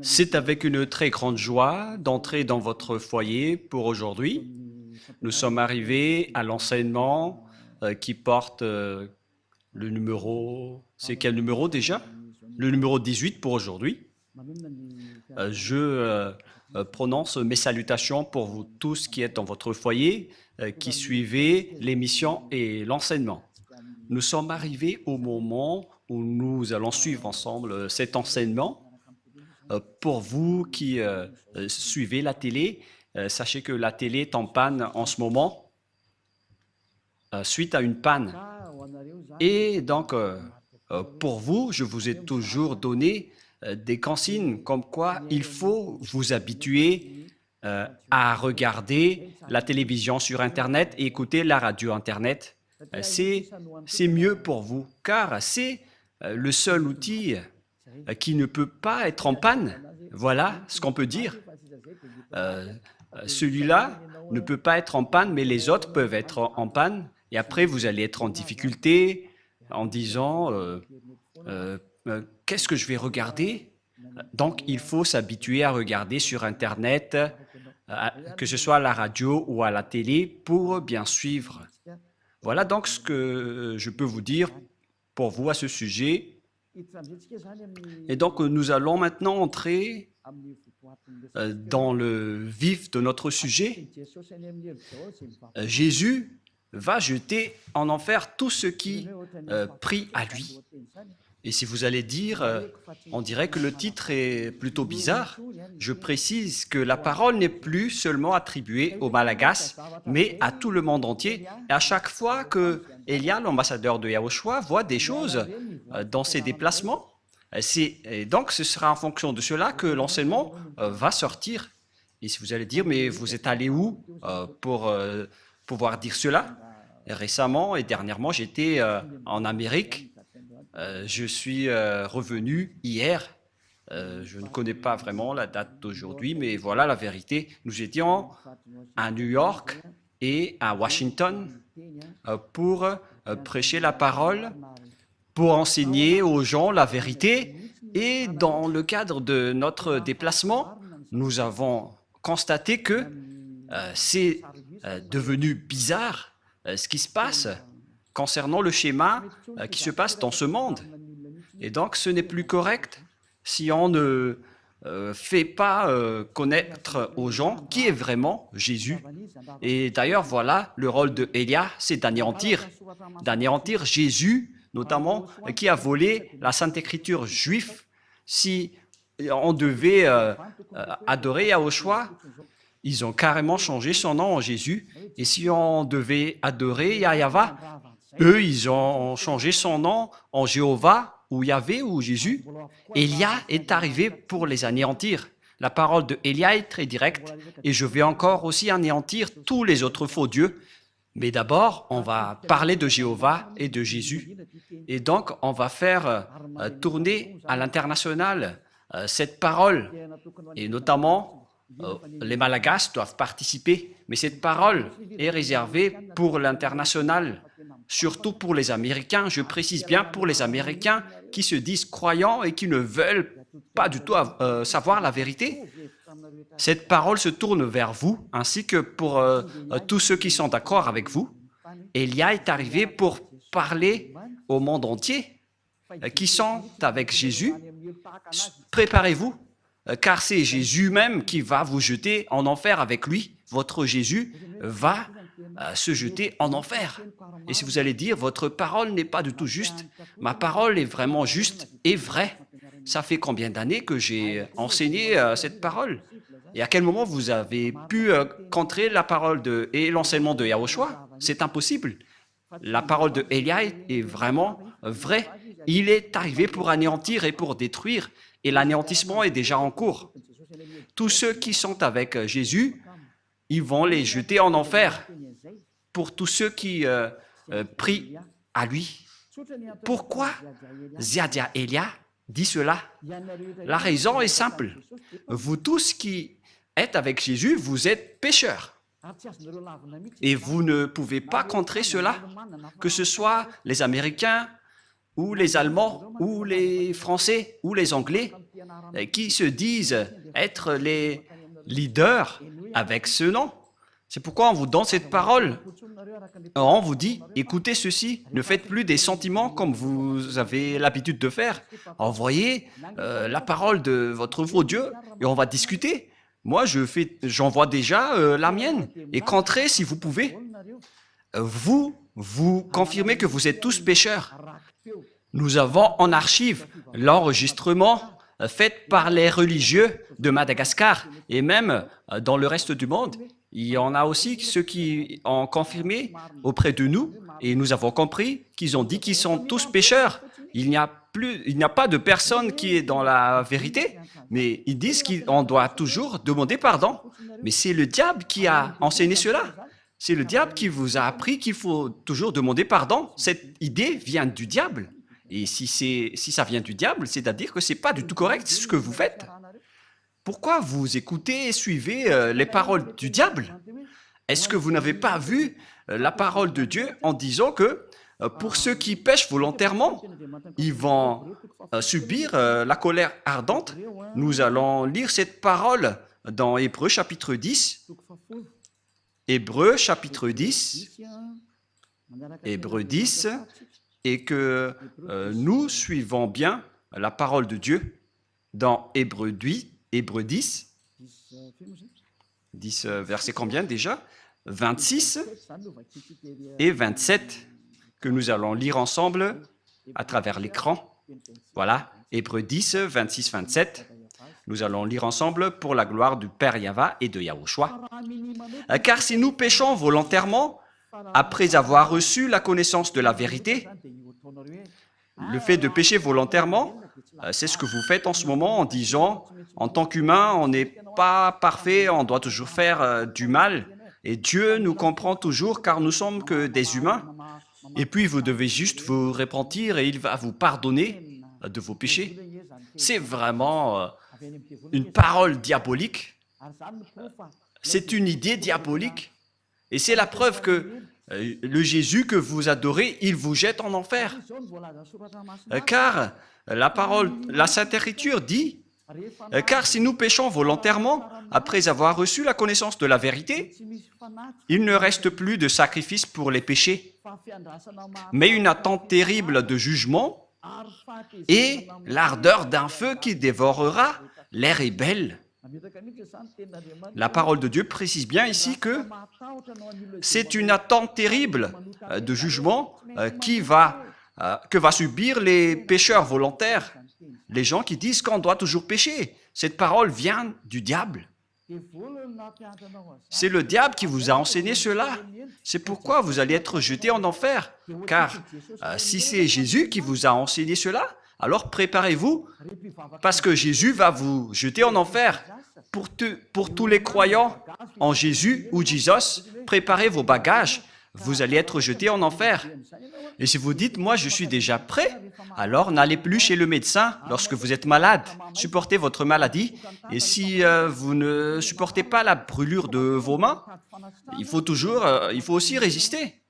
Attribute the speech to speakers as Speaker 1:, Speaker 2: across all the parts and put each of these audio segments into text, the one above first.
Speaker 1: C'est avec une très grande joie d'entrer dans votre foyer pour aujourd'hui. Nous sommes arrivés à l'enseignement qui porte le numéro... C'est quel numéro déjà? Le numéro 18 pour aujourd'hui. Je prononce mes salutations pour vous tous qui êtes dans votre foyer, qui suivez l'émission et l'enseignement. Nous sommes arrivés au moment où nous allons suivre ensemble cet enseignement. Pour vous qui suivez la télé, sachez que la télé est en panne en ce moment, suite à une panne. Et donc, pour vous, je vous ai toujours donné des consignes comme quoi il faut vous habituer à regarder la télévision sur Internet et écouter la radio Internet. C'est mieux pour vous, car c'est le seul outil qui ne peut pas être en panne. Voilà ce qu'on peut dire. Celui-là ne peut pas être en panne, mais les autres peuvent être en panne. Et après, vous allez être en difficulté en disant qu'est-ce que je vais regarder? Donc, il faut s'habituer à regarder sur Internet, que ce soit à la radio ou à la télé, pour bien suivre. Voilà donc ce que je peux vous dire pour vous à ce sujet. Et donc, nous allons maintenant entrer dans le vif de notre sujet. Jésus va jeter en enfer tous ceux qui prient à lui. Et si vous allez dire, on dirait que le titre est plutôt bizarre. Je précise que la parole n'est plus seulement attribuée aux Malagasy, mais à tout le monde entier. Et à chaque fois que Elia, l'ambassadeur de Yahushua, voit des choses dans ses déplacements, et donc ce sera en fonction de cela que l'enseignement va sortir. Et si vous allez dire, mais vous êtes allé où pour pouvoir dire cela? Récemment et dernièrement, j'étais en Amérique. Je suis revenu hier. Je ne connais pas vraiment la date d'aujourd'hui, mais voilà la vérité. Nous étions à New York et à Washington pour prêcher la parole, pour enseigner aux gens la vérité. Et dans le cadre de notre déplacement, nous avons constaté que c'est devenu bizarre ce qui se passe concernant le schéma qui se passe dans ce monde. Et donc, ce n'est plus correct si on ne fait pas connaître aux gens qui est vraiment Jésus. Et d'ailleurs, voilà, le rôle de Élia, c'est d'anéantir Jésus, notamment, qui a volé la Sainte Écriture juive. Si on devait adorer Yahushua, ils ont carrément changé son nom en Jésus. Et si on devait adorer Yahva, eux, ils ont changé son nom en Jéhovah, ou Yahvé, ou Jésus. Élia est arrivé pour les anéantir. La parole de Élia est très directe, et je vais encore aussi anéantir tous les autres faux dieux. Mais d'abord, on va parler de Jéhovah et de Jésus. Et donc, on va faire tourner à l'international cette parole, et notamment, les Malagasy doivent participer, mais cette parole est réservée pour l'international, surtout pour les Américains. Je précise bien pour les Américains qui se disent croyants et qui ne veulent pas du tout savoir la vérité. Cette parole se tourne vers vous, ainsi que pour tous ceux qui sont d'accord avec vous. Élia est arrivé pour parler au monde entier, qui sont avec Jésus. Préparez-vous, car c'est Jésus même qui va vous jeter en enfer avec lui. Votre Jésus va se jeter en enfer. Et si vous allez dire, votre parole n'est pas du tout juste, ma parole est vraiment juste et vraie. Ça fait combien d'années que j'ai enseigné cette parole? Et à quel moment vous avez pu contrer la parole et l'enseignement de Yahushua? C'est impossible. La parole de Élia est vraiment vraie. Il est arrivé pour anéantir et pour détruire, et l'anéantissement est déjà en cours. Tous ceux qui sont avec Jésus, ils vont les jeter en enfer. Pour tous ceux qui prient à lui. Pourquoi Ziadia Elia dit cela? La raison est simple. Vous tous qui êtes avec Jésus, vous êtes pécheurs. Et vous ne pouvez pas contrer cela, que ce soit les Américains, ou les Allemands, ou les Français, ou les Anglais. qui se disent être les leaders avec ce nom. C'est pourquoi on vous donne cette parole. On vous dit, écoutez ceci, ne faites plus des sentiments comme vous avez l'habitude de faire. Envoyez la parole de votre faux Dieu et on va discuter. Moi, j'envoie déjà la mienne. Et qu'entrez si vous pouvez. Vous confirmez que vous êtes tous pécheurs. Nous avons en archive l'enregistrement fait par les religieux de Madagascar et même dans le reste du monde. Il y en a aussi ceux qui ont confirmé auprès de nous et nous avons compris qu'ils ont dit qu'ils sont tous pécheurs. Il n'y a pas de personne qui est dans la vérité, mais ils disent qu'on doit toujours demander pardon. Mais c'est le diable qui a enseigné cela. C'est le diable qui vous a appris qu'il faut toujours demander pardon. Cette idée vient du diable. Et si ça vient du diable, c'est-à-dire que ce n'est pas du tout correct ce que vous faites. Pourquoi vous écoutez et suivez les paroles du diable? Est-ce que vous n'avez pas vu la parole de Dieu en disant que pour ceux qui pêchent volontairement, ils vont subir la colère ardente? Nous allons lire cette parole dans Hébreux chapitre 10. Hébreux chapitre 10. Hébreux 10. Et que nous suivons bien la parole de Dieu dans Hébreux 10, 10 verset combien déjà? 26 et 27 que nous allons lire ensemble à travers l'écran. Voilà, Hébreux 10, 26, 27. Nous allons lire ensemble pour la gloire du Père Yahva et de Yahushua. Car si nous péchons volontairement, après avoir reçu la connaissance de la vérité, le fait de pécher volontairement, c'est ce que vous faites en ce moment en disant, en tant qu'humain, on n'est pas parfait, on doit toujours faire du mal. Et Dieu nous comprend toujours car nous sommes que des humains. Et puis vous devez juste vous repentir et il va vous pardonner de vos péchés. C'est vraiment une parole diabolique. C'est une idée diabolique. Et c'est la preuve que le Jésus que vous adorez, il vous jette en enfer. Car la parole, la Sainte Écriture dit, car si nous péchons volontairement, après avoir reçu la connaissance de la vérité, il ne reste plus de sacrifice pour les péchés, mais une attente terrible de jugement et l'ardeur d'un feu qui dévorera les rebelles. La parole de Dieu précise bien ici que c'est une attente terrible de jugement que va subir les pécheurs volontaires, les gens qui disent qu'on doit toujours pécher. Cette parole vient du diable. C'est le diable qui vous a enseigné cela. C'est pourquoi vous allez être jetés en enfer. Car si c'est Jésus qui vous a enseigné cela, alors préparez-vous, parce que Jésus va vous jeter en enfer. Pour tous les croyants en Jésus ou Jesus, préparez vos bagages. Vous allez être jetés en enfer. Et si vous dites, moi je suis déjà prêt, alors n'allez plus chez le médecin lorsque vous êtes malade. Supportez votre maladie. Et si vous ne supportez pas la brûlure de vos mains, il faut aussi résister.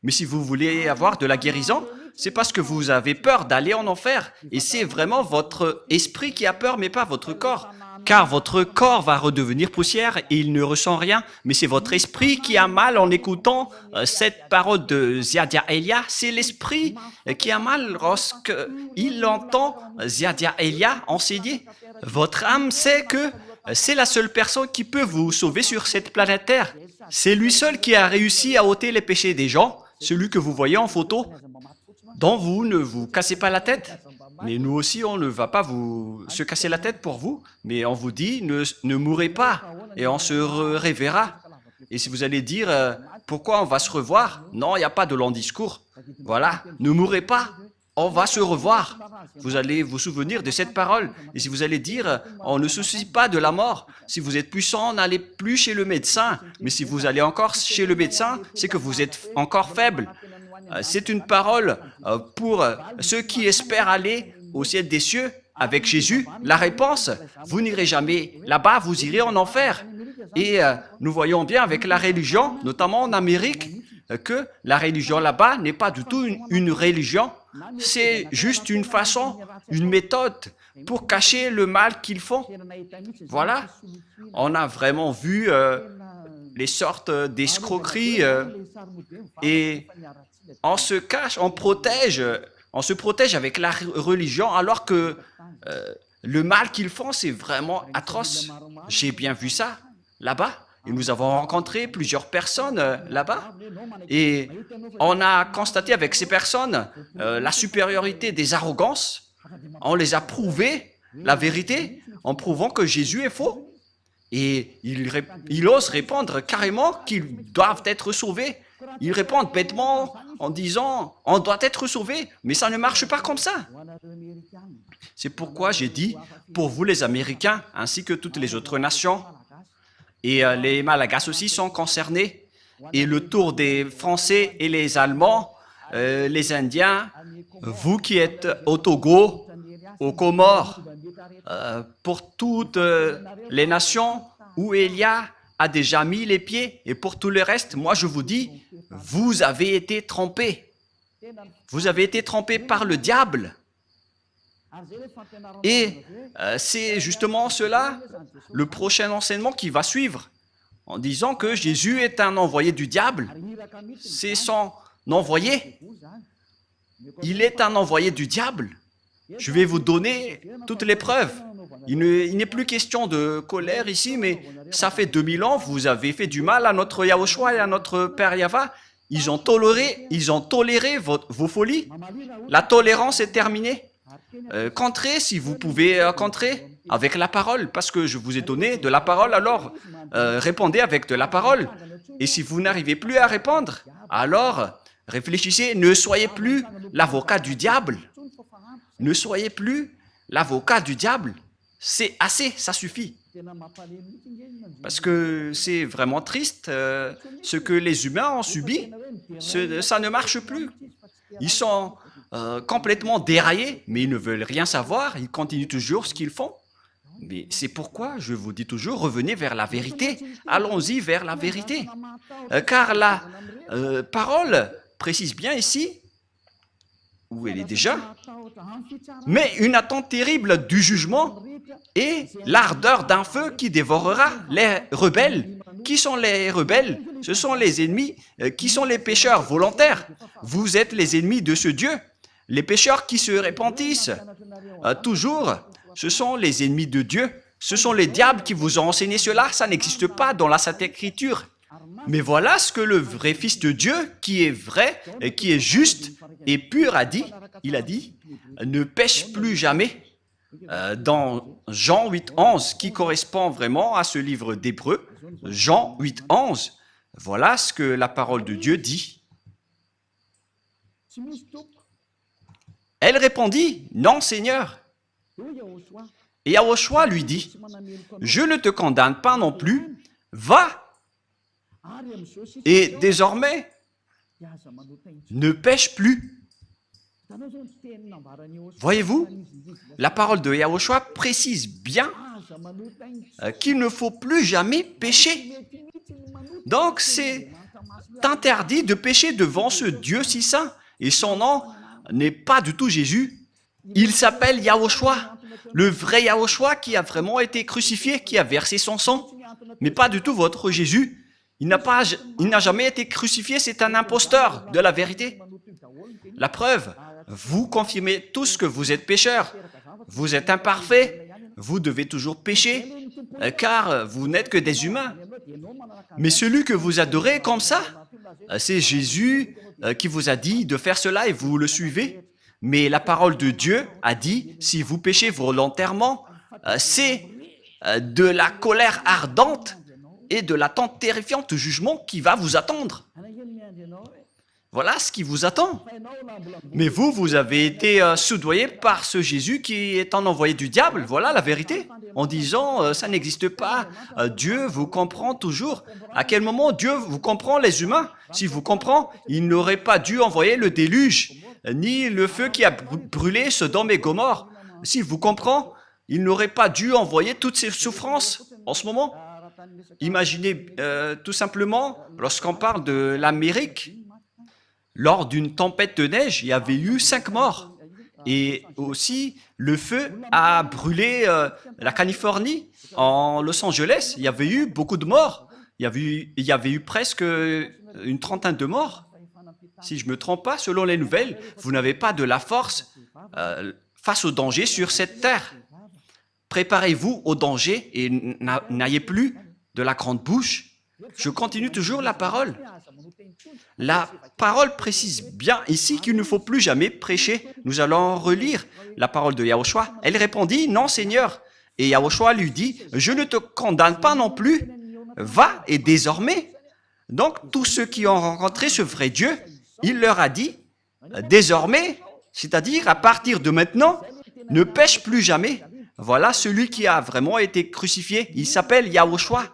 Speaker 1: Mais si vous voulez avoir de la guérison, c'est parce que vous avez peur d'aller en enfer. Et c'est vraiment votre esprit qui a peur, mais pas votre corps. Car votre corps va redevenir poussière et il ne ressent rien. Mais c'est votre esprit qui a mal en écoutant cette parole de Ziadia Elia. C'est l'esprit qui a mal lorsqu'il entend Ziadia Elia enseigner. Votre âme sait que c'est la seule personne qui peut vous sauver sur cette planète Terre. C'est lui seul qui a réussi à ôter les péchés des gens, celui que vous voyez en photo. Donc vous ne vous cassez pas la tête. Mais nous aussi, on ne va pas se casser la tête pour vous, mais on vous dit, ne mourrez pas, et on se reverra. Et si vous allez dire, pourquoi on va se revoir? Non, il n'y a pas de long discours. Voilà, ne mourrez pas, on va se revoir. Vous allez vous souvenir de cette parole. Et si vous allez dire, on ne se soucie pas de la mort. Si vous êtes puissant, n'allez plus chez le médecin. Mais si vous allez encore chez le médecin, c'est que vous êtes encore faible. C'est une parole pour ceux qui espèrent aller au ciel des cieux avec Jésus. La réponse, vous n'irez jamais là-bas, vous irez en enfer. Et nous voyons bien avec la religion, notamment en Amérique, que la religion là-bas n'est pas du tout une religion. c'est juste une façon, une méthode pour cacher le mal qu'ils font. Voilà, on a vraiment vu les sortes d'escroqueries et on se cache, on se protège avec la religion alors que le mal qu'ils font, c'est vraiment atroce. J'ai bien vu ça là-bas. Et nous avons rencontré plusieurs personnes là-bas et on a constaté avec ces personnes la supériorité des arrogances. On les a prouvé la vérité en prouvant que Jésus est faux. Et ils osent répondre carrément qu'ils doivent être sauvés. Ils répondent bêtement en disant « on doit être sauvé », mais ça ne marche pas comme ça. C'est pourquoi j'ai dit, pour vous les Américains, ainsi que toutes les autres nations, et les Malagasy aussi sont concernés, et le tour des Français et les Allemands, les Indiens, vous qui êtes au Togo, aux Comores, pour toutes les nations où Élia a déjà mis les pieds, et pour tout le reste, moi je vous dis, vous avez été trompés. Vous avez été trompés par le diable. Et c'est justement cela, le prochain enseignement qui va suivre, en disant que Jésus est un envoyé du diable. C'est son envoyé. Il est un envoyé du diable. Je vais vous donner toutes les preuves. Il n'est plus question de colère ici, mais ça fait 2000 ans, vous avez fait du mal à notre Yahushua et à notre Père Yahva. Ils ont toléré vos folies. La tolérance est terminée. Contrez si vous pouvez contrer avec la parole, parce que je vous ai donné de la parole, alors répondez avec de la parole. Et si vous n'arrivez plus à répondre, alors réfléchissez, ne soyez plus l'avocat du diable. Ne soyez plus l'avocat du diable. C'est assez, ça suffit. Parce que c'est vraiment triste ce que les humains ont subi. Ça ne marche plus. Ils sont complètement déraillés, mais ils ne veulent rien savoir. Ils continuent toujours ce qu'ils font. Mais c'est pourquoi je vous dis toujours, revenez vers la vérité. Allons-y vers la vérité. Car la parole précise bien ici, où elle est déjà, mais une attente terrible du jugement et l'ardeur d'un feu qui dévorera les rebelles. Qui sont les rebelles? Ce sont les ennemis, qui sont les pécheurs volontaires. Vous êtes les ennemis de ce Dieu. Les pécheurs qui se repentissent toujours, ce sont les ennemis de Dieu. Ce sont les diables qui vous ont enseigné cela. Ça n'existe pas dans la Sainte Écriture. Mais voilà ce que le vrai Fils de Dieu, qui est vrai, et qui est juste et pur, a dit. Il a dit, ne pêche plus jamais. Dans Jean 8,11, qui correspond vraiment à ce livre d'Hébreux, Jean 8,11, voilà ce que la parole de Dieu dit. Elle répondit, non Seigneur. Et Yahushua lui dit, je ne te condamne pas non plus, va. Et désormais, ne pêche plus. Voyez-vous, la parole de Yahushua précise bien qu'il ne faut plus jamais pécher. Donc, c'est interdit de pécher devant ce Dieu si saint. Et son nom n'est pas du tout Jésus. Il s'appelle Yahushua, le vrai Yahushua qui a vraiment été crucifié, qui a versé son sang. Mais pas du tout votre Jésus. Il n'a jamais été crucifié, c'est un imposteur de la vérité. La preuve, vous confirmez tous que vous êtes pécheurs. Vous êtes imparfaits, vous devez toujours pécher, car vous n'êtes que des humains. Mais celui que vous adorez comme ça, c'est Jésus qui vous a dit de faire cela et vous le suivez. Mais la parole de Dieu a dit, si vous péchez volontairement, c'est de la colère ardente et de l'attente terrifiante du jugement qui va vous attendre. Voilà ce qui vous attend. Mais vous avez été soudoyé par ce Jésus qui est un envoyé du diable. Voilà la vérité. En disant, ça n'existe pas. Dieu vous comprend toujours. À quel moment Dieu vous comprend, les humains? S'il vous comprend, il n'aurait pas dû envoyer le déluge, ni le feu qui a brûlé Sodome et Gomorrhe. S'il vous comprend, il n'aurait pas dû envoyer toutes ces souffrances en ce moment. Imaginez tout simplement, lorsqu'on parle de l'Amérique, lors d'une tempête de neige, il y avait eu 5 morts. Et aussi, le feu a brûlé la Californie. En Los Angeles, il y avait eu beaucoup de morts. Il y avait eu presque une trentaine de morts. Si je ne me trompe pas, selon les nouvelles, vous n'avez pas de la force face au danger sur cette terre. Préparez-vous au danger et n'ayez plus de la grande bouche. Je continue toujours la parole. La parole précise bien ici qu'il ne faut plus jamais prêcher. Nous allons relire la parole de Yahushua. Elle répondit, « Non, Seigneur. » Et Yahushua lui dit, « Je ne te condamne pas non plus. Va et désormais. » Donc, tous ceux qui ont rencontré ce vrai Dieu, il leur a dit, « Désormais, c'est-à-dire à partir de maintenant, ne pêche plus jamais. » Voilà celui qui a vraiment été crucifié. Il s'appelle Yahushua.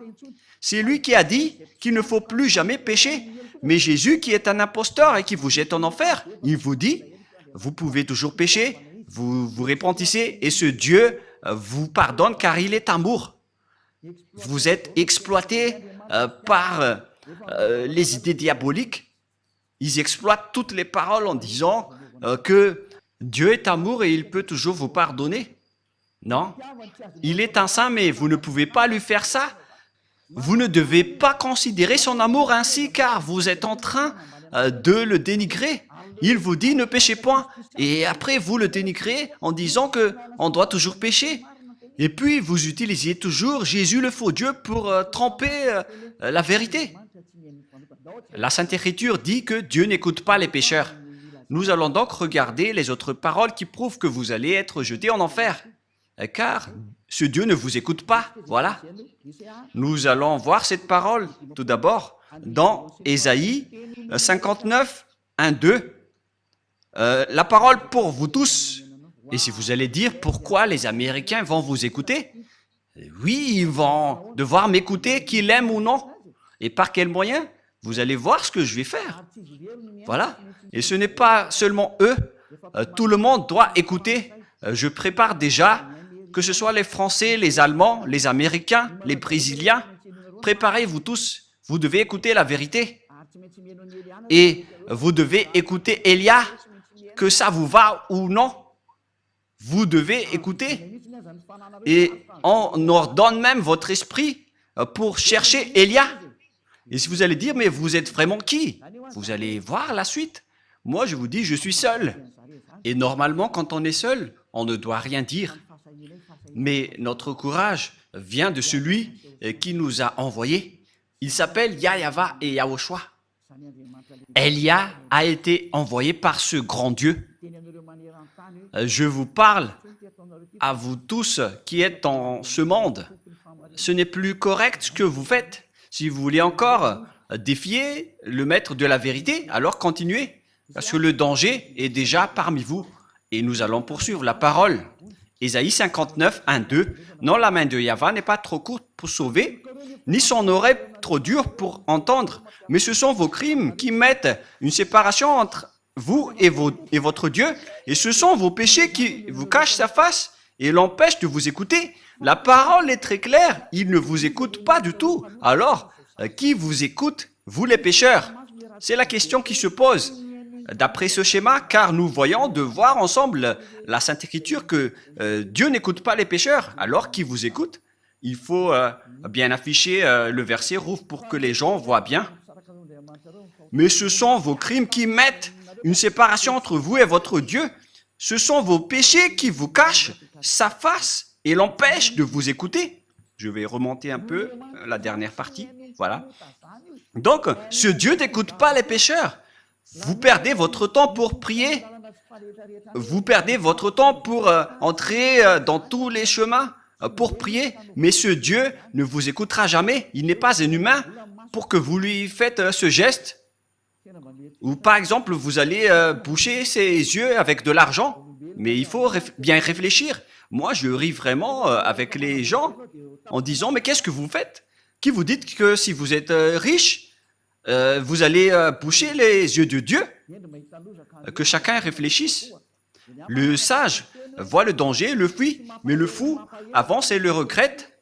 Speaker 1: C'est lui qui a dit qu'il ne faut plus jamais pécher. Mais Jésus, qui est un imposteur et qui vous jette en enfer, il vous dit, vous pouvez toujours pécher, vous vous repentissez et ce Dieu vous pardonne car il est amour. Vous êtes exploité par les idées diaboliques. Ils exploitent toutes les paroles en disant que Dieu est amour et il peut toujours vous pardonner. Non, il est un saint, mais vous ne pouvez pas lui faire ça. Vous ne devez pas considérer son amour ainsi car vous êtes en train de le dénigrer. Il vous dit ne péchez point et après vous le dénigrez en disant qu'on doit toujours pécher. Et puis vous utilisiez toujours Jésus le faux Dieu pour tromper la vérité. La Sainte Écriture dit que Dieu n'écoute pas les pécheurs. Nous allons donc regarder les autres paroles qui prouvent que vous allez être jetés en enfer. Car ce Dieu ne vous écoute pas. Voilà. Nous allons voir cette parole tout d'abord dans Ésaïe 59, 1, 2. La parole pour vous tous. Et si vous allez dire pourquoi les Américains vont vous écouter, oui, ils vont devoir m'écouter, qu'ils l'aiment ou non. Et par quels moyens? Vous allez voir ce que je vais faire. Voilà. Et ce n'est pas seulement eux. Tout le monde doit écouter. Je prépare déjà, que ce soit les Français, les Allemands, les Américains, les Brésiliens. Préparez-vous tous. Vous devez écouter la vérité. Et vous devez écouter Élia, que ça vous va ou non. Vous devez écouter. Et on ordonne même votre esprit pour chercher Élia. Et si vous allez dire, mais vous êtes vraiment qui? Vous allez voir la suite. Moi, je vous dis, je suis seul. Et normalement, quand on est seul, on ne doit rien dire. Mais notre courage vient de celui qui nous a envoyés. Il s'appelle Yahava et Yahushua. Élia a été envoyé par ce grand Dieu. Je vous parle à vous tous qui êtes dans ce monde. Ce n'est plus correct ce que vous faites. Si vous voulez encore défier le maître de la vérité, alors continuez, parce que le danger est déjà parmi vous. Et nous allons poursuivre la parole. Ésaïe 59, 1, 2. Non, la main de Yahva n'est pas trop courte pour sauver, ni son oreille trop dure pour entendre, mais ce sont vos crimes qui mettent une séparation entre vous et votre Dieu, et ce sont vos péchés qui vous cachent sa face et l'empêchent de vous écouter. La parole est très claire, il ne vous écoute pas du tout. Alors, qui vous écoute, vous les pécheurs? C'est la question qui se pose. D'après ce schéma, car nous voyons de voir ensemble la Sainte Écriture que Dieu n'écoute pas les pécheurs. Alors, qui vous écoute? Il faut bien afficher le verset rouge pour que les gens voient bien. Mais ce sont vos crimes qui mettent une séparation entre vous et votre Dieu. Ce sont vos péchés qui vous cachent sa face et l'empêchent de vous écouter. Je vais remonter un peu la dernière partie. Voilà. Donc, ce Dieu n'écoute pas les pécheurs. Vous perdez votre temps pour prier. Vous perdez votre temps pour entrer dans tous les chemins pour prier. Mais ce Dieu ne vous écoutera jamais. Il n'est pas un humain pour que vous lui faites ce geste. Ou par exemple, vous allez boucher ses yeux avec de l'argent. Mais il faut bien réfléchir. Moi, je ris vraiment avec les gens en disant, mais qu'est-ce que vous faites? Qui vous dites que si vous êtes riche, vous allez boucher les yeux de Dieu? Que chacun réfléchisse. Le sage voit le danger, le fuit, mais le fou avance et le regrette.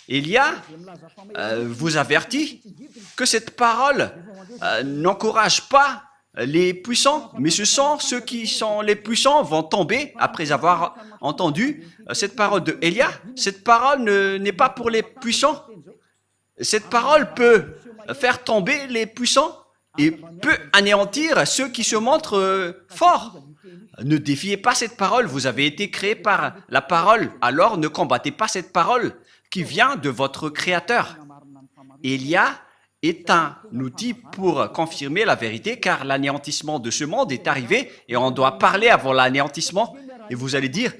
Speaker 1: Élia vous avertit que cette parole n'encourage pas les puissants, mais ce sont ceux qui sont les puissants vont tomber après avoir entendu cette parole de Élia. Cette parole n'est pas pour les puissants. Cette parole peut faire tomber les puissants et peut anéantir ceux qui se montrent forts. Ne défiez pas cette parole, vous avez été créé par la parole, alors ne combattez pas cette parole qui vient de votre Créateur. Élia est un outil pour confirmer la vérité, car l'anéantissement de ce monde est arrivé et on doit parler avant l'anéantissement. Et vous allez dire,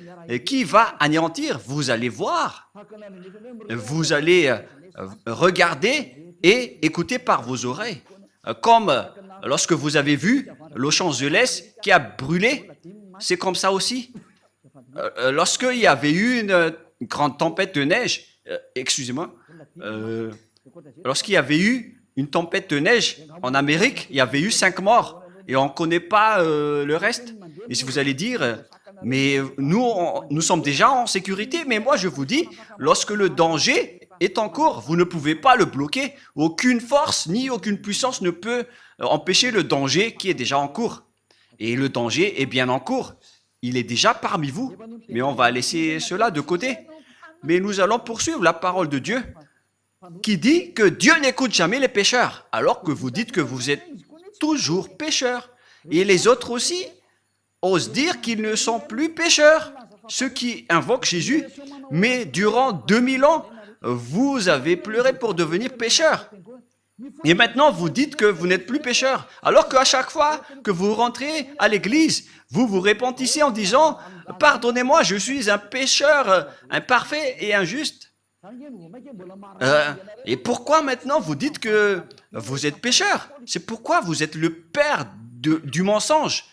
Speaker 1: qui va anéantir? Vous allez voir. Vous allez regarder et écouter par vos oreilles. Comme lorsque vous avez vu Los Angeles qui a brûlé, c'est comme ça aussi. Lorsqu'il y avait eu une grande tempête de neige, excusez-moi, lorsqu'il y avait eu une tempête de neige en Amérique, il y avait eu 5 morts et on ne connaît pas le reste. Et si vous allez dire, mais nous sommes déjà en sécurité, mais moi je vous dis, lorsque le danger est en cours, vous ne pouvez pas le bloquer. Aucune force ni aucune puissance ne peut empêcher le danger qui est déjà en cours. Et le danger est bien en cours. Il est déjà parmi vous, mais on va laisser cela de côté. Mais nous allons poursuivre la parole de Dieu qui dit que Dieu n'écoute jamais les pécheurs, alors que vous dites que vous êtes toujours pécheurs. Et les autres aussi osent dire qu'ils ne sont plus pécheurs, ceux qui invoquent Jésus. Mais durant 2000 ans, vous avez pleuré pour devenir pécheurs. Et maintenant, vous dites que vous n'êtes plus pécheur, alors qu'à chaque fois que vous rentrez à l'église, vous vous repentissez en disant « Pardonnez-moi, je suis un pécheur imparfait et injuste. » Et pourquoi maintenant vous dites que vous êtes pécheur? C'est pourquoi vous êtes le père du mensonge.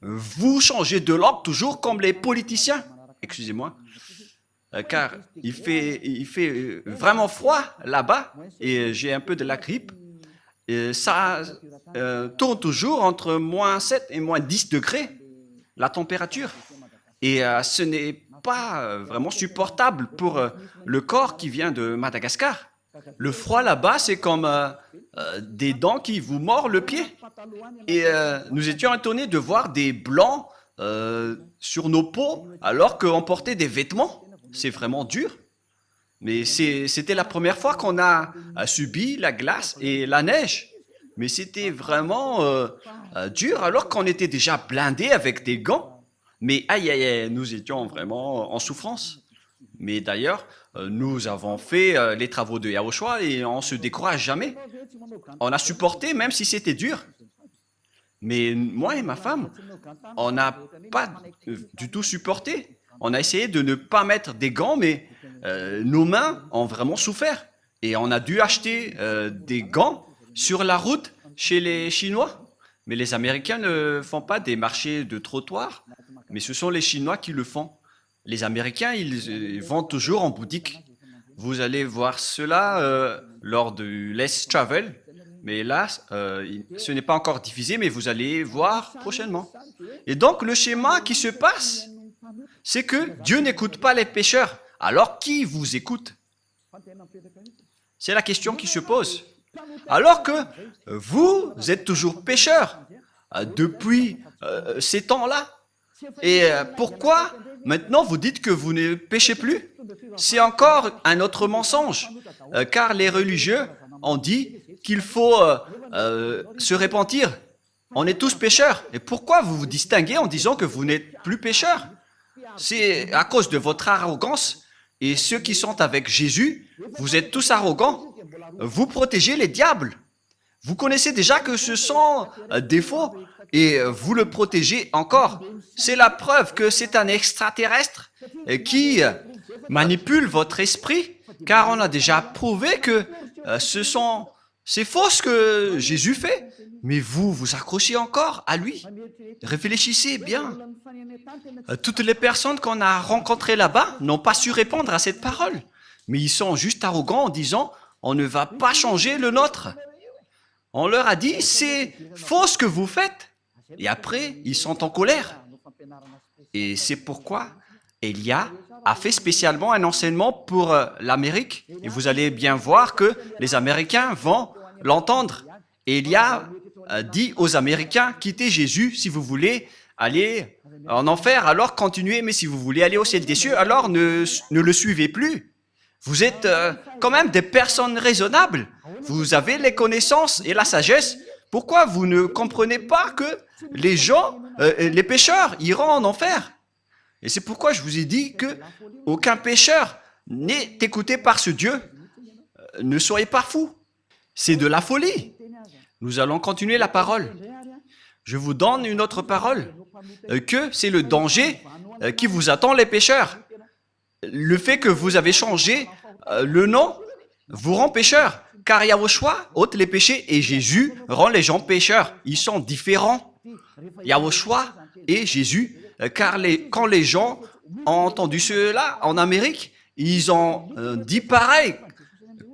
Speaker 1: Vous changez de langue toujours comme les politiciens. Excusez-moi. Car il fait vraiment froid là-bas et j'ai un peu de la grippe. Et ça tourne toujours entre -7 et -10 degrés, la température. Et ce n'est pas vraiment supportable pour le corps qui vient de Madagascar. Le froid là-bas, c'est comme des dents qui vous mordent le pied. Et nous étions étonnés de voir des blancs sur nos peaux alors qu'on portait des vêtements. C'est vraiment dur. Mais c'était la première fois qu'on a subi la glace et la neige. Mais c'était vraiment dur alors qu'on était déjà blindés avec des gants. Mais aïe, aïe, aïe, nous étions vraiment en souffrance. Mais d'ailleurs, nous avons fait les travaux de Yahushua et on ne se décourage jamais. On a supporté même si c'était dur. Mais moi et ma femme, on n'a pas du tout supporté. On a essayé de ne pas mettre des gants, mais nos mains ont vraiment souffert. Et on a dû acheter des gants sur la route chez les Chinois. Mais les Américains ne font pas des marchés de trottoir, mais ce sont les Chinois qui le font. Les Américains, ils vont toujours en boutique. Vous allez voir cela lors du Let's Travel. Mais là, ce n'est pas encore diffusé, mais vous allez voir prochainement. Et donc, le schéma qui se passe, c'est que Dieu n'écoute pas les pécheurs. Alors, qui vous écoute? C'est la question qui se pose. Alors que vous êtes toujours pécheurs depuis ces temps-là. Et pourquoi maintenant vous dites que vous ne péchez plus? C'est encore un autre mensonge, car les religieux ont dit qu'il faut se repentir. On est tous pécheurs. Et pourquoi vous vous distinguez en disant que vous n'êtes plus pécheurs? C'est à cause de votre arrogance. Et ceux qui sont avec Jésus, vous êtes tous arrogants. Vous protégez les diables. Vous connaissez déjà que ce sont des faux et vous le protégez encore. C'est la preuve que c'est un extraterrestre qui manipule votre esprit, car on a déjà prouvé que c'est faux ce que Jésus fait. Mais vous vous accrochez encore à lui. Réfléchissez bien. Toutes les personnes qu'on a rencontrées là-bas n'ont pas su répondre à cette parole. Mais ils sont juste arrogants en disant « on ne va pas changer le nôtre ». On leur a dit « c'est faux ce que vous faites ». Et après, ils sont en colère. Et c'est pourquoi Élia a fait spécialement un enseignement pour l'Amérique. Et vous allez bien voir que les Américains vont l'entendre. Élia dit aux Américains, quittez Jésus si vous voulez aller en enfer, alors continuez, mais si vous voulez aller au ciel des cieux, alors ne le suivez plus. Vous êtes quand même des personnes raisonnables. Vous avez les connaissances et la sagesse. Pourquoi vous ne comprenez pas que les gens, les pécheurs, iront en enfer? Et c'est pourquoi je vous ai dit que aucun pécheur n'est écouté par ce Dieu. Ne soyez pas fous. C'est de la folie. Nous allons continuer la parole. Je vous donne une autre parole, que c'est le danger qui vous attend les pécheurs. Le fait que vous avez changé le nom vous rend pécheur, car Yahushua ôte les péchés et Jésus rend les gens pécheurs. Ils sont différents, Yahushua et Jésus, car quand les gens ont entendu cela en Amérique, ils ont dit pareil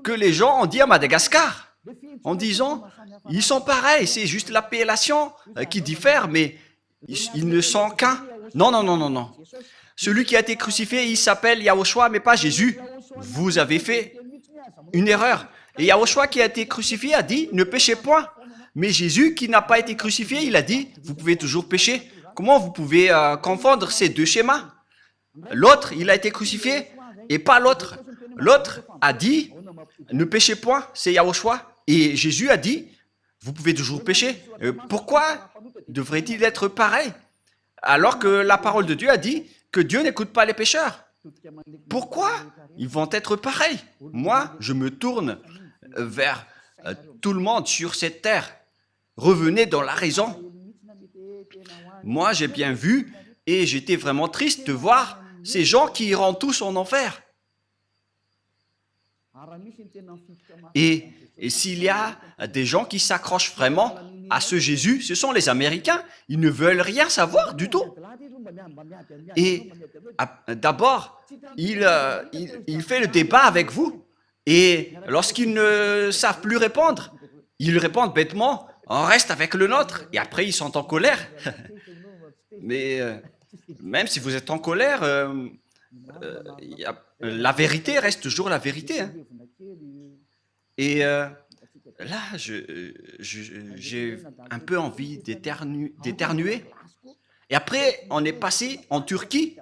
Speaker 1: que les gens ont dit à Madagascar, en disant, ils sont pareils, c'est juste l'appellation qui diffère, mais ils ne sont qu'un. Non, non, non, non, non. Celui qui a été crucifié, il s'appelle Yahushua, mais pas Jésus. Vous avez fait une erreur. Et Yahushua qui a été crucifié a dit, ne péchez point. Mais Jésus qui n'a pas été crucifié, il a dit, vous pouvez toujours pécher. Comment vous pouvez confondre ces deux schémas? L'autre, il a été crucifié et pas l'autre. L'autre a dit, ne péchez point, c'est Yahushua. Et Jésus a dit, vous pouvez toujours pécher. Pourquoi devrait-il être pareil? Alors que la parole de Dieu a dit que Dieu n'écoute pas les pécheurs. Pourquoi ils vont être pareils? Moi, je me tourne vers tout le monde sur cette terre. Revenez dans la raison. Moi, j'ai bien vu et j'étais vraiment triste de voir ces gens qui iront tous en enfer. Et s'il y a des gens qui s'accrochent vraiment à ce Jésus, ce sont les Américains. Ils ne veulent rien savoir du tout. Et d'abord, il fait le débat avec vous. Et lorsqu'ils ne savent plus répondre, ils répondent bêtement, on reste avec le nôtre. Et après, ils sont en colère. Mais même si vous êtes en colère, la vérité reste toujours la vérité. Hein. Et là, j'ai un peu envie d'éternuer. Et après, on est passé en Turquie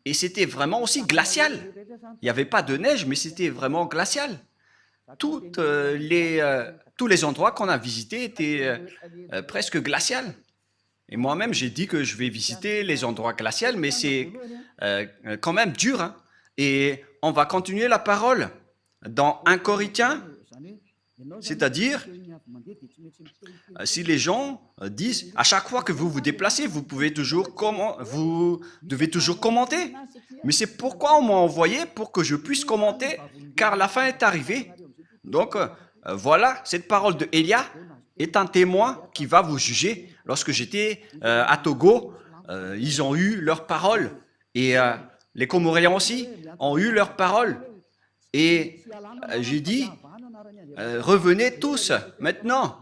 Speaker 1: et c'était vraiment aussi glacial. Il n'y avait pas de neige, mais c'était vraiment glacial. Tous les endroits qu'on a visités étaient presque glaciales. Et moi-même, j'ai dit que je vais visiter les endroits glaciaux, mais c'est quand même dur. Hein. Et on va continuer la parole dans 1 Corinthiens, c'est-à-dire, si les gens disent, à chaque fois que vous vous déplacez, vous devez toujours commenter. Mais c'est pourquoi on m'a envoyé pour que je puisse commenter, car la fin est arrivée. Donc, voilà, cette parole de Elia est un témoin qui va vous juger. Lorsque j'étais à Togo, ils ont eu leur parole. Et les Comoriens aussi ont eu leur parole. Et j'ai dit, revenez tous maintenant.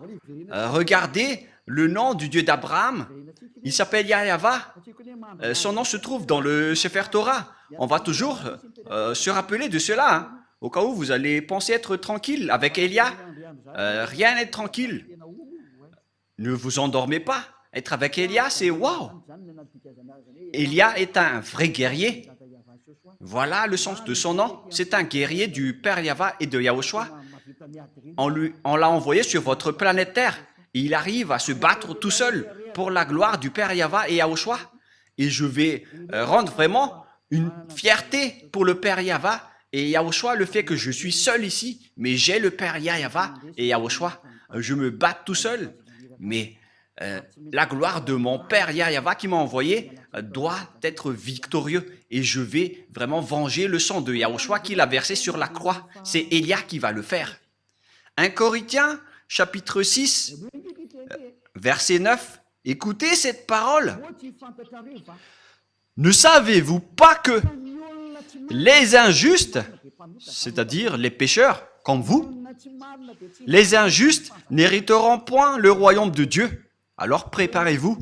Speaker 1: Regardez le nom du Dieu d'Abraham. Il s'appelle Yahva. Son nom se trouve dans le Sefer Torah. On va toujours se rappeler de cela. Hein, au cas où vous allez penser être tranquille. Avec Elia, rien n'est tranquille. Ne vous endormez pas. Être avec Elia, c'est waouh. Elia est un vrai guerrier. Voilà le sens de son nom. C'est un guerrier du Père Yahva et de Yahushua. On l'a envoyé sur votre planète Terre. Et il arrive à se battre tout seul pour la gloire du Père Yahva et Yahushua. Et je vais rendre vraiment une fierté pour le Père Yahva et Yahushua, le fait que je suis seul ici, mais j'ai le Père Yahva et Yahushua. Je me bats tout seul, mais la gloire de mon Père Yahva qui m'a envoyé doit être victorieux. Et je vais vraiment venger le sang de Yahushua qu'il a versé sur la croix. C'est Elia qui va le faire. 1 Corinthiens, chapitre 6, verset 9. Écoutez cette parole. Ne savez-vous pas que les injustes, c'est-à-dire les pécheurs comme vous, les injustes n'hériteront point le royaume de Dieu. Alors préparez-vous.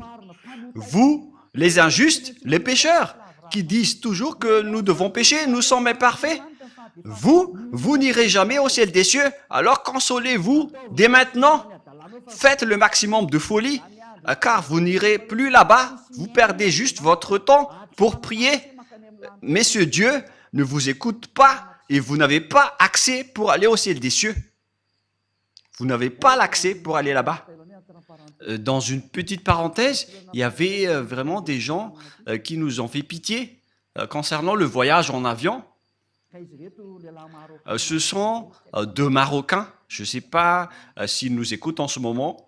Speaker 1: Vous, les injustes, les pécheurs, qui disent toujours que nous devons pécher, nous sommes imparfaits. Vous n'irez jamais au ciel des cieux, alors consolez-vous dès maintenant, faites le maximum de folie, car vous n'irez plus là-bas, vous perdez juste votre temps pour prier, mais ce Dieu ne vous écoute pas et vous n'avez pas accès pour aller au ciel des cieux. Vous n'avez pas l'accès pour aller là-bas. Dans une petite parenthèse, il y avait vraiment des gens qui nous ont fait pitié concernant le voyage en avion. Ce sont deux Marocains, je ne sais pas s'ils nous écoutent en ce moment,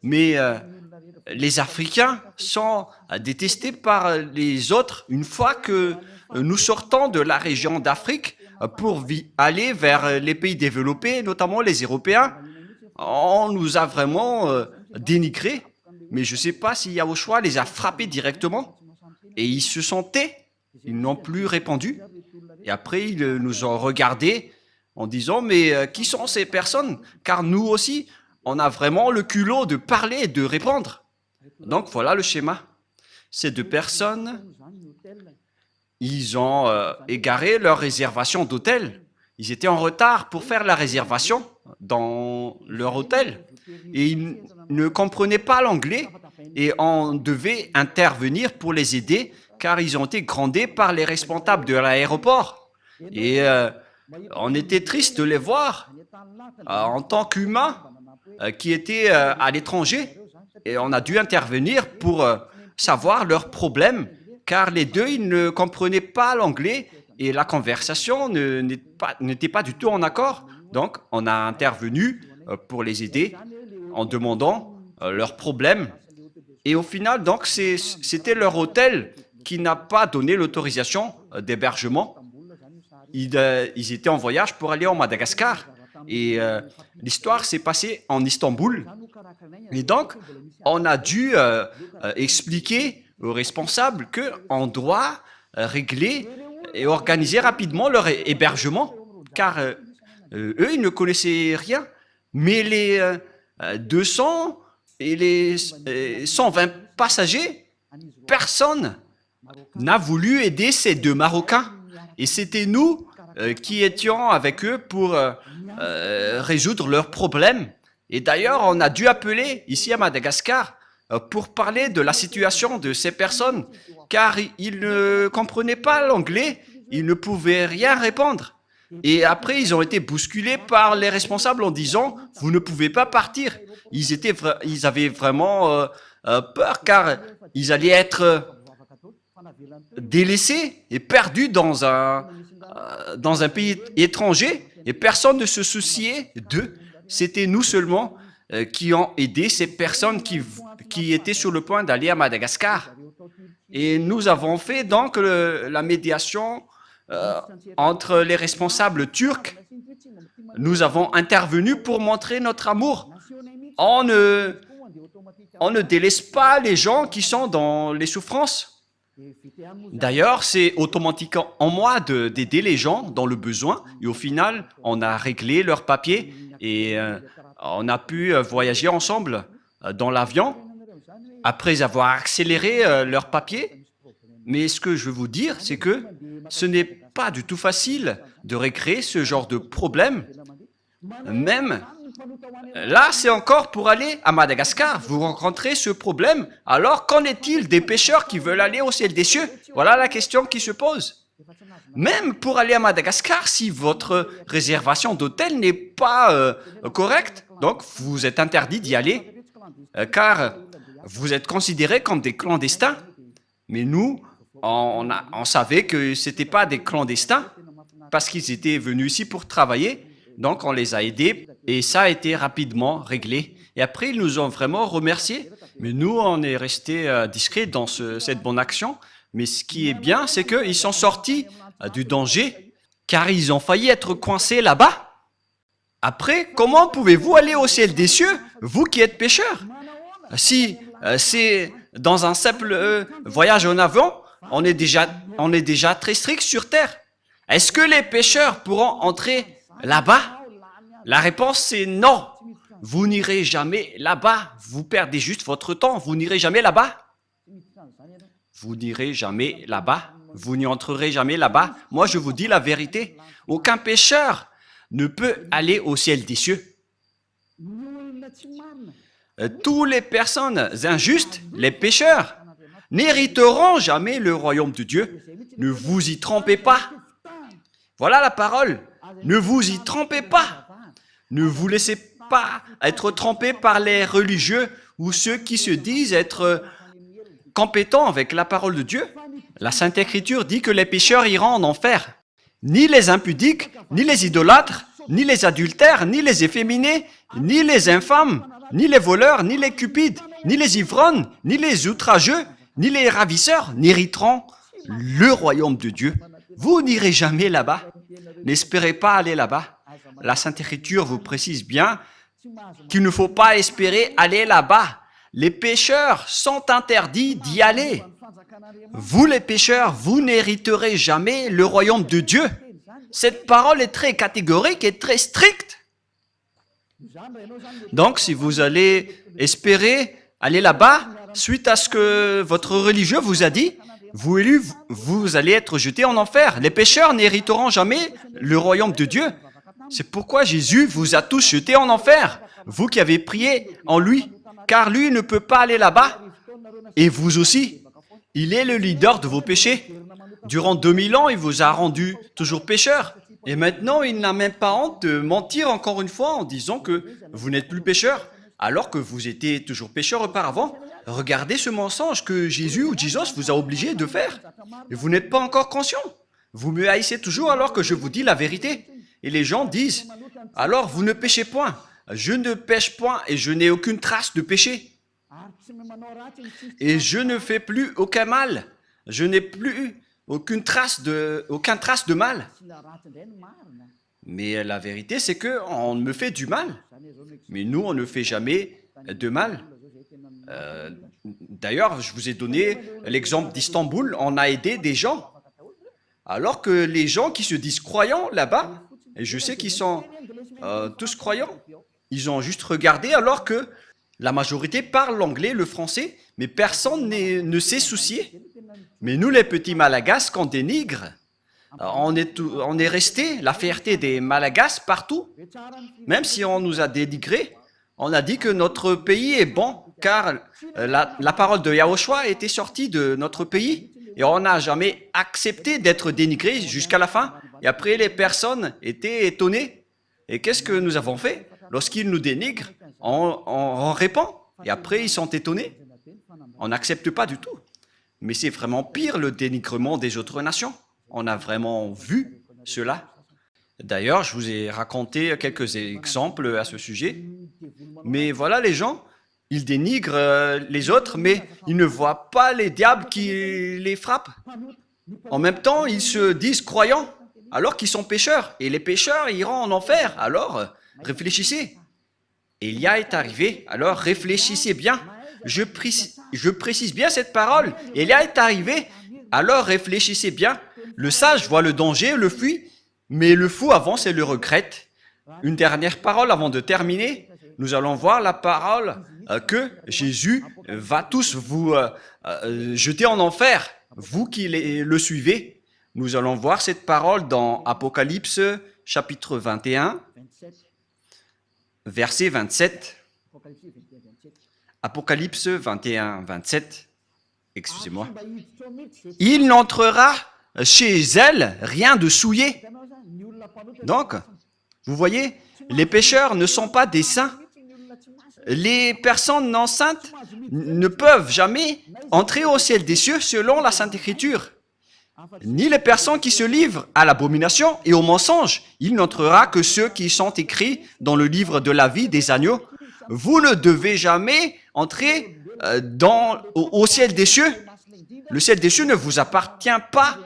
Speaker 1: mais les Africains sont détestés par les autres une fois que nous sortons de la région d'Afrique pour aller vers les pays développés, notamment les Européens. On nous a vraiment dénigrés, mais je ne sais pas si Yahushua les a frappés directement et ils se sont tais, ils n'ont plus répondu. Et après, ils nous ont regardés en disant « Mais qui sont ces personnes ?» Car nous aussi, on a vraiment le culot de parler et de répondre. Donc voilà le schéma. Ces deux personnes, ils ont égaré leur réservation d'hôtel. Ils étaient en retard pour faire la réservation dans leur hôtel. Et ils ne comprenaient pas l'anglais et on devait intervenir pour les aider car ils ont été grondés par les responsables de l'aéroport. Et on était triste de les voir en tant qu'humains qui étaient à l'étranger. Et on a dû intervenir pour savoir leurs problèmes, car les deux, ils ne comprenaient pas l'anglais et la conversation n'était pas du tout en accord. Donc, on a intervenu pour les aider en demandant leurs problèmes. Et au final, donc, c'était leur hôtel qui n'a pas donné l'autorisation d'hébergement. Ils étaient en voyage pour aller en Madagascar. Et l'histoire s'est passée en Istanbul. Et donc, on a dû expliquer aux responsables qu'on doit régler et organiser rapidement leur hébergement, car eux, ils ne connaissaient rien. Mais les 200 et les 120 passagers, personne n'a voulu aider ces deux Marocains. Et c'était nous qui étions avec eux pour résoudre leurs problèmes. Et d'ailleurs, on a dû appeler ici à Madagascar pour parler de la situation de ces personnes, car ils ne comprenaient pas l'anglais, ils ne pouvaient rien répondre. Et après, ils ont été bousculés par les responsables en disant « Vous ne pouvez pas partir ». Ils avaient vraiment peur, car ils allaient être délaissés et perdus dans un pays étranger, et personne ne se souciait d'eux. C'était nous seulement qui ont aidé ces personnes qui étaient sur le point d'aller à Madagascar. Et nous avons fait donc la médiation entre les responsables turcs. Nous avons intervenu pour montrer notre amour. On ne délaisse pas les gens qui sont dans les souffrances. D'ailleurs, c'est automatique en moi d'aider les gens dans le besoin. Et au final, on a réglé leurs papiers et on a pu voyager ensemble dans l'avion après avoir accéléré leurs papiers. Mais ce que je veux vous dire, c'est que ce n'est pas du tout facile de régler ce genre de problème. Même là, c'est encore pour aller à Madagascar. Vous rencontrez ce problème. Alors, qu'en est-il des pêcheurs qui veulent aller au ciel des cieux? Voilà la question qui se pose. Même pour aller à Madagascar, si votre réservation d'hôtel n'est pas correcte, donc vous êtes interdit d'y aller, car vous êtes considérés comme des clandestins. Mais nous, on savait que ce n'étaient pas des clandestins, parce qu'ils étaient venus ici pour travailler. Donc, on les a aidés et ça a été rapidement réglé. Et après, ils nous ont vraiment remerciés. Mais nous, on est restés discrets dans cette bonne action. Mais ce qui est bien, c'est qu'ils sont sortis du danger, car ils ont failli être coincés là-bas. Après, comment pouvez-vous aller au ciel des cieux, vous qui êtes pécheurs? Si c'est dans un simple voyage en avion, on est déjà très strict sur terre. Est-ce que les pécheurs pourront entrer là-bas? La réponse c'est non. Vous n'irez jamais là-bas. Vous perdez juste votre temps. Vous n'irez jamais là-bas. Vous n'irez jamais là-bas. Vous n'y entrerez jamais là-bas. Moi, je vous dis la vérité. Aucun pécheur ne peut aller au ciel des cieux. Toutes les personnes injustes, les pécheurs, n'hériteront jamais le royaume de Dieu. Ne vous y trompez pas. Voilà la parole. Ne vous y trompez pas. Ne vous laissez pas être trompés par les religieux ou ceux qui se disent être compétents avec la parole de Dieu. La Sainte Écriture dit que les pécheurs iront en enfer. Ni les impudiques, ni les idolâtres, ni les adultères, ni les efféminés, ni les infâmes, ni les voleurs, ni les cupides, ni les ivrognes, ni les outrageux, ni les ravisseurs n'hériteront le royaume de Dieu. Vous n'irez jamais là-bas. N'espérez pas aller là-bas. La Sainte Écriture vous précise bien qu'il ne faut pas espérer aller là-bas. Les pécheurs sont interdits d'y aller. Vous les pécheurs, vous n'hériterez jamais le royaume de Dieu. Cette parole est très catégorique et très stricte. Donc, si vous allez espérer aller là-bas, suite à ce que votre religieux vous a dit, vous allez être jeté en enfer. Les pécheurs n'hériteront jamais le royaume de Dieu. C'est pourquoi Jésus vous a tous jetés en enfer, vous qui avez prié en lui, car lui ne peut pas aller là-bas, et vous aussi. Il est le leader de vos péchés. Durant 2000 ans, il vous a rendu toujours pécheur. Et maintenant, il n'a même pas honte de mentir encore une fois en disant que vous n'êtes plus pécheur, alors que vous étiez toujours pécheur auparavant. Regardez ce mensonge que Jésus ou Jesus vous a obligé de faire. Et vous n'êtes pas encore conscient. Vous me haïssez toujours alors que je vous dis la vérité. Et les gens disent, alors vous ne péchez point. Je ne pêche point et je n'ai aucune trace de péché. Et je ne fais plus aucun mal. Je n'ai plus aucune trace de mal. Mais la vérité, c'est qu'on me fait du mal. Mais nous, on ne fait jamais de mal. D'ailleurs, je vous ai donné l'exemple d'Istanbul. On a aidé des gens. Alors que les gens qui se disent croyants là-bas, et je sais qu'ils sont tous croyants, ils ont juste regardé alors que la majorité parle l'anglais, le français, mais personne ne s'est soucié. Mais nous, les petits Malagasy, qu'on dénigre, on est resté la fierté des Malagasy partout. Même si on nous a dénigrés, on a dit que notre pays est bon, car la parole de Yahushua était sortie de notre pays. Et on n'a jamais accepté d'être dénigré jusqu'à la fin. Et après, les personnes étaient étonnées. Et qu'est-ce que nous avons fait? Lorsqu'ils nous dénigrent, on répond. Et après, ils sont étonnés. On n'accepte pas du tout. Mais c'est vraiment pire le dénigrement des autres nations. On a vraiment vu cela. D'ailleurs, je vous ai raconté quelques exemples à ce sujet. Mais voilà, les gens, ils dénigrent les autres, mais ils ne voient pas les diables qui les frappent. En même temps, ils se disent croyants, alors qu'ils sont pécheurs. Et les pécheurs iront en enfer. Alors, réfléchissez. Élia est arrivé, alors réfléchissez bien. Je précise bien cette parole. Élia est arrivé, alors réfléchissez bien. Le sage voit le danger, le fuit, mais le fou avance et le regrette. Une dernière parole avant de terminer. Nous allons voir la parole que Jésus va tous vous jeter en enfer, vous qui le suivez. Nous allons voir cette parole dans Apocalypse chapitre 21, verset 27. Apocalypse 21, 27. Excusez-moi. Il n'entrera chez elle rien de souillé. Donc, vous voyez, les pécheurs ne sont pas des saints. Les personnes non saintes ne peuvent jamais entrer au ciel des cieux selon la Sainte Écriture. Ni les personnes qui se livrent à l'abomination et au mensonge. Il n'entrera que ceux qui sont écrits dans le livre de la vie des agneaux. Vous ne devez jamais entrer au ciel des cieux. Le ciel des cieux ne vous appartient pas,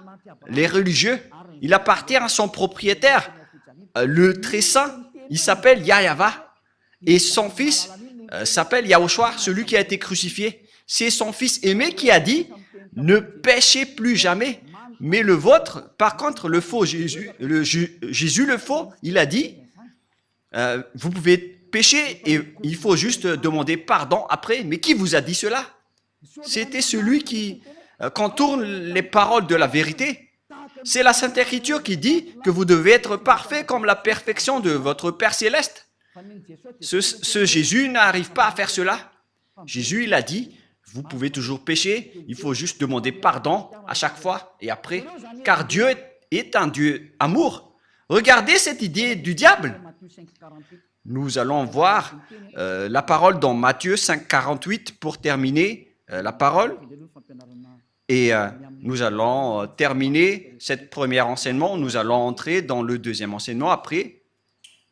Speaker 1: les religieux. Il appartient à son propriétaire, le très saint. Il s'appelle Yahava. Et son fils s'appelle Yahushua, celui qui a été crucifié. C'est son fils aimé qui a dit, ne péchez plus jamais. Mais le vôtre, par contre, le faux Jésus, Jésus le faux, il a dit, vous pouvez pécher et il faut juste demander pardon après. Mais qui vous a dit cela? C'était celui qui contourne les paroles de la vérité. C'est la Sainte Écriture qui dit que vous devez être parfait comme la perfection de votre Père Céleste. Ce Jésus n'arrive pas à faire cela. Jésus, il a dit, vous pouvez toujours pécher, il faut juste demander pardon à chaque fois et après, car Dieu est un Dieu amour. Regardez cette idée du diable. Nous allons voir la parole dans Matthieu 5, 48 pour terminer la parole. Et nous allons terminer cette première enseignement. Nous allons entrer dans le deuxième enseignement après.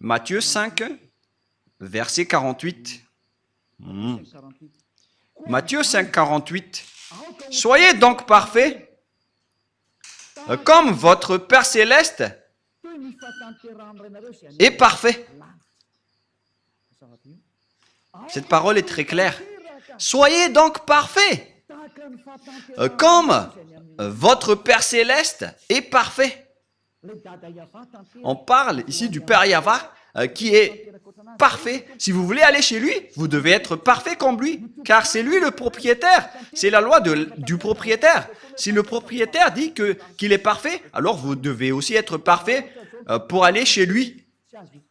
Speaker 1: Matthieu 5, verset 48. Matthieu 5, 48. Soyez donc parfaits, comme votre Père céleste est parfait. Cette parole est très claire. Soyez donc parfaits, comme votre Père céleste est parfait. On parle ici du Père Yahva qui est parfait. Si vous voulez aller chez lui, vous devez être parfait comme lui, car c'est lui le propriétaire. C'est la loi du propriétaire. Si le propriétaire dit qu'il est parfait, alors vous devez aussi être parfait pour aller chez lui.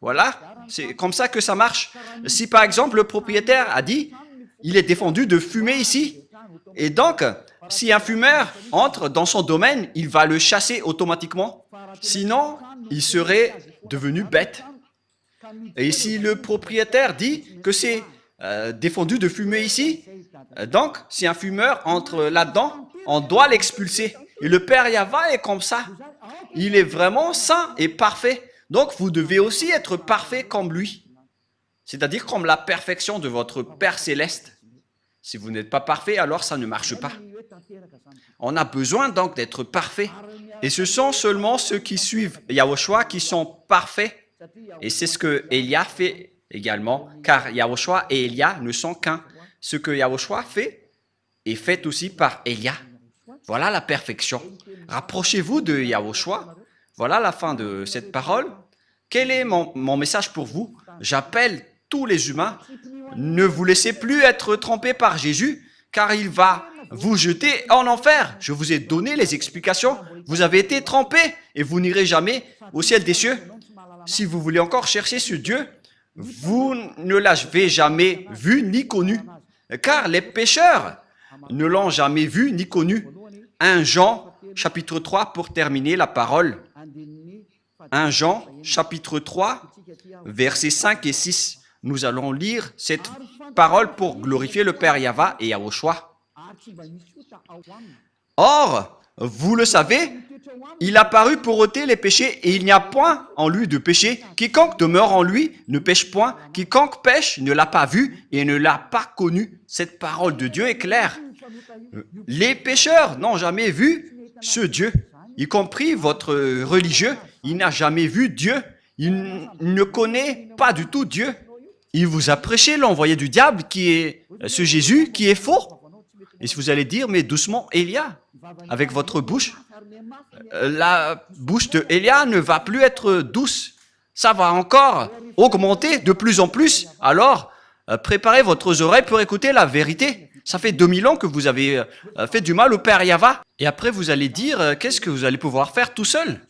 Speaker 1: Voilà, c'est comme ça que ça marche. Si par exemple le propriétaire a dit, il est défendu de fumer ici, et donc si un fumeur entre dans son domaine, il va le chasser automatiquement. Sinon, il serait devenu bête. Et si le propriétaire dit que c'est défendu de fumer ici, donc si un fumeur entre là-dedans, on doit l'expulser. Et le Père Yahva est comme ça. Il est vraiment saint et parfait. Donc vous devez aussi être parfait comme lui. C'est-à-dire comme la perfection de votre Père céleste. Si vous n'êtes pas parfait, alors ça ne marche pas. On a besoin donc d'être parfait. Et ce sont seulement ceux qui suivent Yahushua qui sont parfaits. Et c'est ce que Élia fait également, car Yahushua et Élia ne sont qu'un. Ce que Yahushua fait est fait aussi par Élia. Voilà la perfection. Rapprochez-vous de Yahushua. Voilà la fin de cette parole. Quel est mon message pour vous? J'appelle tous les humains. Ne vous laissez plus être trompés par Jésus, car il va vous jeter en enfer. Je vous ai donné les explications. Vous avez été trompés et vous n'irez jamais au ciel des cieux. Si vous voulez encore chercher ce Dieu, vous ne l'avez jamais vu ni connu, car les pécheurs ne l'ont jamais vu ni connu. 1 Jean, chapitre 3, pour terminer la parole. 1 Jean, chapitre 3, versets 5 et 6. Nous allons lire cette parole pour glorifier le Père Yahva et Yahushua. Or, vous le savez, il a paru pour ôter les péchés et il n'y a point en lui de péché. Quiconque demeure en lui ne pêche point. Quiconque pêche ne l'a pas vu et ne l'a pas connu. Cette parole de Dieu est claire. Les pécheurs n'ont jamais vu ce Dieu, y compris votre religieux. Il n'a jamais vu Dieu. Il ne connaît pas du tout Dieu. Il vous a prêché l'envoyé du diable qui est ce Jésus qui est faux. Et si vous allez dire, mais doucement, Élia, avec votre bouche, la bouche de Élia ne va plus être douce. Ça va encore augmenter de plus en plus. Alors, préparez votre oreille pour écouter la vérité. Ça fait 2000 ans que vous avez fait du mal au Père Yahva. Et après, vous allez dire, qu'est-ce que vous allez pouvoir faire tout seul?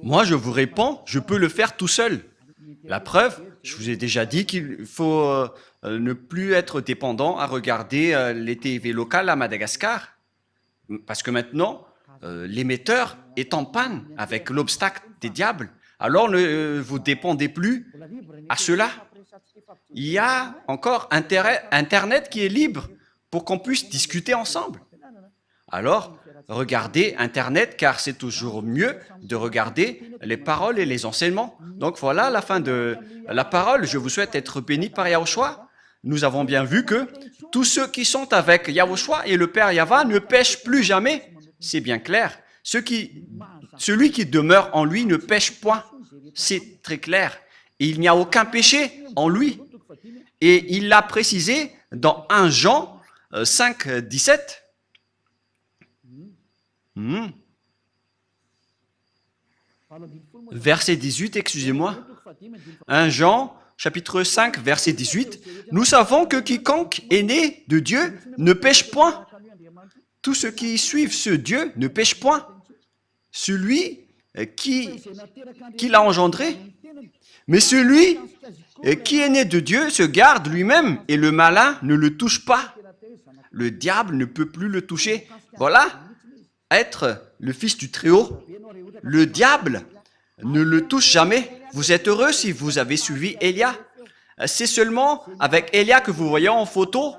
Speaker 1: Moi, je vous réponds, je peux le faire tout seul. La preuve, je vous ai déjà dit qu'il faut ne plus être dépendant à regarder les TV locales à Madagascar. Parce que maintenant, l'émetteur est en panne avec l'obstacle des diables. Alors ne vous dépendez plus à cela. Il y a encore Internet qui est libre pour qu'on puisse discuter ensemble. Alors, regardez Internet, car c'est toujours mieux de regarder les paroles et les enseignements. Donc voilà la fin de la parole. Je vous souhaite être bénis par Yahushua. Nous avons bien vu que tous ceux qui sont avec Yahushua et le Père Yahva ne pêchent plus jamais. C'est bien clair. Celui qui demeure en lui ne pêche point. C'est très clair. Et il n'y a aucun péché en lui. Et il l'a précisé dans 1 Jean 5, 17. Verset 18, excusez-moi. 1 Jean, chapitre 5, verset 18. Nous savons que quiconque est né de Dieu ne pêche point. Tous ceux qui suivent ce Dieu ne pêchent point. Celui qui l'a engendré. Mais celui Qui est né de Dieu se garde lui-même et le malin ne le touche pas. Le diable ne peut plus le toucher. Voilà, être le fils du Très-Haut. Le diable ne le touche jamais. Vous êtes heureux si vous avez suivi Élia. C'est seulement avec Élia que vous voyez en photo.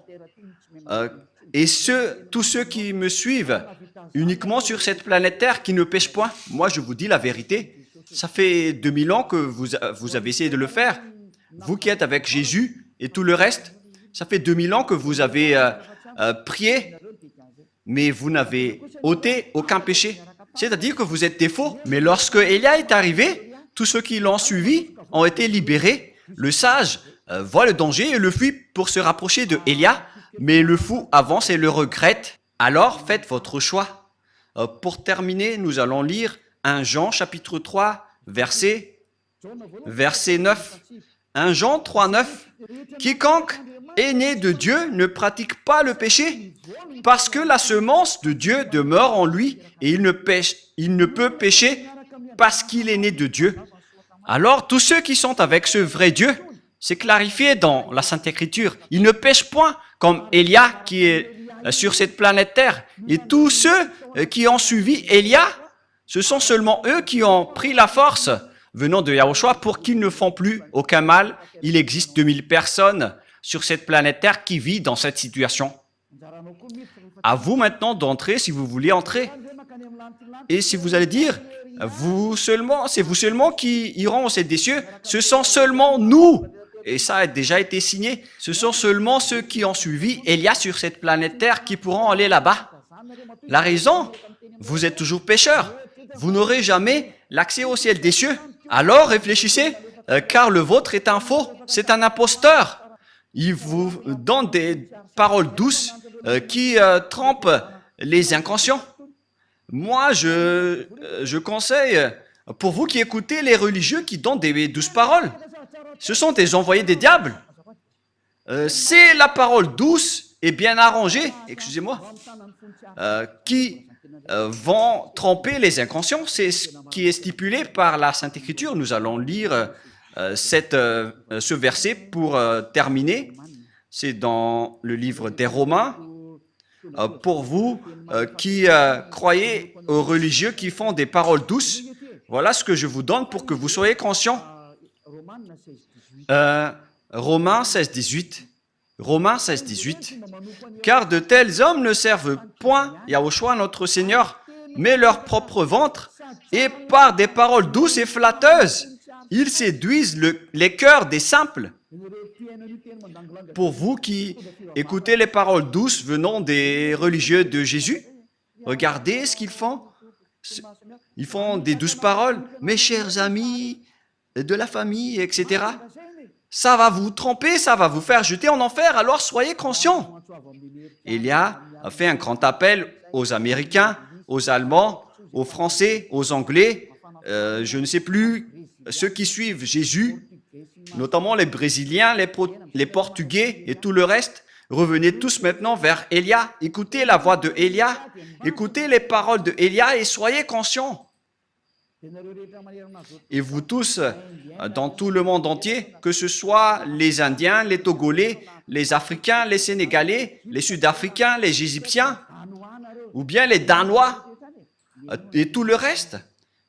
Speaker 1: Et tous ceux qui me suivent uniquement sur cette planète Terre qui ne pêchent point. Moi, je vous dis la vérité. Ça fait 2000 ans que vous avez essayé de le faire. Vous qui êtes avec Jésus et tout le reste, ça fait 2000 ans que vous avez prié, mais vous n'avez ôté aucun péché. C'est-à-dire que vous êtes des faux. Mais lorsque Élia est arrivé, tous ceux qui l'ont suivi ont été libérés. Le sage voit le danger et le fuit pour se rapprocher de Élia, mais le fou avance et le regrette. Alors faites votre choix. Pour terminer, nous allons lire 1 Jean chapitre 3, verset 9. 1 Jean 3, 9. Quiconque est né de Dieu ne pratique pas le péché, parce que la semence de Dieu demeure en lui et il ne peut pécher parce qu'il est né de Dieu. Alors tous ceux qui sont avec ce vrai Dieu, c'est clarifié dans la Sainte Écriture, ils ne pêchent point comme Élia qui est sur cette planète Terre. Et tous ceux qui ont suivi Élia, ce sont seulement eux qui ont pris la force venant de Yahushua pour qu'ils ne font plus aucun mal. Il existe 2000 personnes sur cette planète Terre qui vivent dans cette situation. À vous maintenant d'entrer si vous voulez entrer. Et si vous allez dire, c'est vous seulement qui iront au ciel des cieux, ce sont seulement nous. Et ça a déjà été signé. Ce sont seulement ceux qui ont suivi Élia sur cette planète Terre qui pourront aller là-bas. La raison, vous êtes toujours pécheurs. Vous n'aurez jamais l'accès au ciel des cieux. Alors réfléchissez, car le vôtre est un faux, c'est un imposteur. Il vous donne des paroles douces qui trompent les inconscients. Moi, je conseille, pour vous qui écoutez les religieux qui donnent des douces paroles, ce sont des envoyés des diables. C'est la parole douce et bien arrangée, excusez-moi, qui vont tromper les inconscients. C'est ce qui est stipulé par la Sainte Écriture. Nous allons lire ce verset pour terminer. C'est dans le livre des Romains. Pour vous qui croyez aux religieux qui font des paroles douces, voilà ce que je vous donne pour que vous soyez conscients. Romains 16, 18. Romains 16, 18. Car de tels hommes ne servent point Yahushua notre Seigneur, mais leur propre ventre, et par des paroles douces et flatteuses, ils séduisent les cœurs des simples. Pour vous qui écoutez les paroles douces venant des religieux de Jésus, regardez ce qu'ils font. Ils font des douces paroles, mes chers amis, de la famille, etc. Ça va vous tromper, ça va vous faire jeter en enfer, alors soyez conscients. Élia a fait un grand appel aux Américains, aux Allemands, aux Français, aux Anglais, je ne sais plus, ceux qui suivent Jésus, notamment les Brésiliens, les Portugais et tout le reste. Revenez tous maintenant vers Élia. Écoutez la voix de Élia, écoutez les paroles de Élia et soyez conscients. Et vous tous, dans tout le monde entier, que ce soit les Indiens, les Togolais, les Africains, les Sénégalais, les Sud-Africains, les Égyptiens, ou bien les Danois, et tout le reste,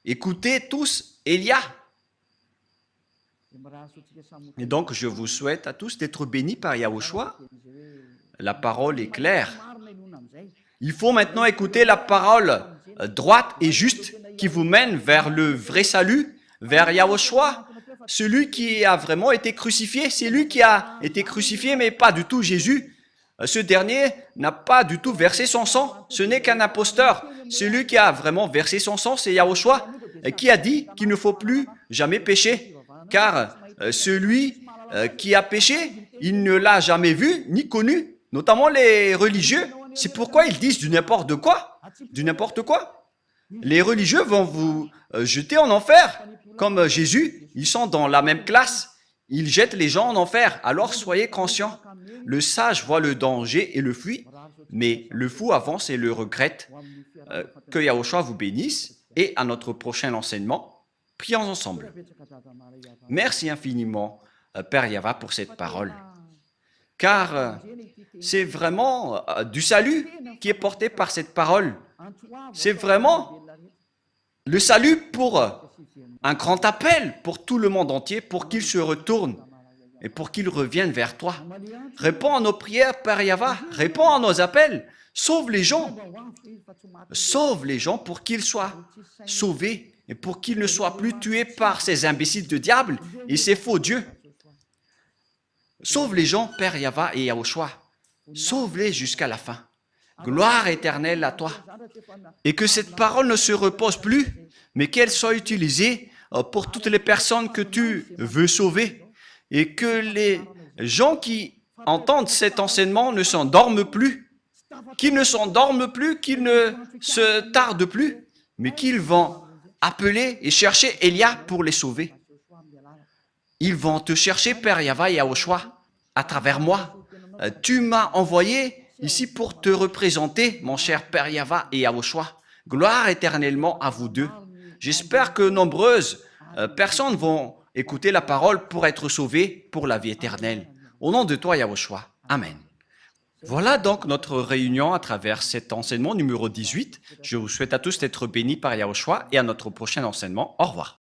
Speaker 1: écoutez tous Élia. Et donc, je vous souhaite à tous d'être bénis par Yahushua. La parole est claire. Il faut maintenant écouter la parole droite et juste qui vous mène vers le vrai salut, vers Yahushua, celui qui a vraiment été crucifié. C'est lui qui a été crucifié, mais pas du tout Jésus. Ce dernier n'a pas du tout versé son sang. Ce n'est qu'un imposteur. Celui qui a vraiment versé son sang, c'est Yahushua, qui a dit qu'il ne faut plus jamais pécher. Car celui qui a péché, il ne l'a jamais vu ni connu, notamment les religieux. C'est pourquoi ils disent du n'importe quoi. Du n'importe quoi. Les religieux vont vous jeter en enfer. Comme Jésus, ils sont dans la même classe. Ils jettent les gens en enfer. Alors soyez conscients. Le sage voit le danger et le fuit, mais le fou avance et le regrette. Que Yahushua vous bénisse. Et à notre prochain enseignement, prions ensemble. Merci infiniment Père Yahweh, pour cette parole. Car c'est vraiment du salut qui est porté par cette parole. C'est vraiment le salut pour un grand appel pour tout le monde entier, pour qu'il se retourne et pour qu'il revienne vers toi. Réponds à nos prières, Père Yahweh. Réponds à nos appels. Sauve les gens. Sauve les gens pour qu'ils soient sauvés et pour qu'ils ne soient plus tués par ces imbéciles de diable et ces faux dieux. Sauve les gens, Père Yahweh et Yahushua. Sauve-les jusqu'à la fin. Gloire éternelle à toi. Et que cette parole ne se repose plus, mais qu'elle soit utilisée pour toutes les personnes que tu veux sauver. Et que les gens qui entendent cet enseignement ne s'endorment plus, qu'ils ne s'endorment plus, qu'ils ne se tardent plus, mais qu'ils vont appeler et chercher Elia pour les sauver. Ils vont te chercher, Père Yahweh et Yahushua, à travers moi. Tu m'as envoyé ici pour te représenter, mon cher Père Yahweh et Yahushua. Gloire éternellement à vous deux. J'espère que nombreuses personnes vont écouter la parole pour être sauvées pour la vie éternelle. Au nom de toi, Yahushua. Amen. Voilà donc notre réunion à travers cet enseignement numéro 18. Je vous souhaite à tous d'être bénis par Yahushua et à notre prochain enseignement. Au revoir.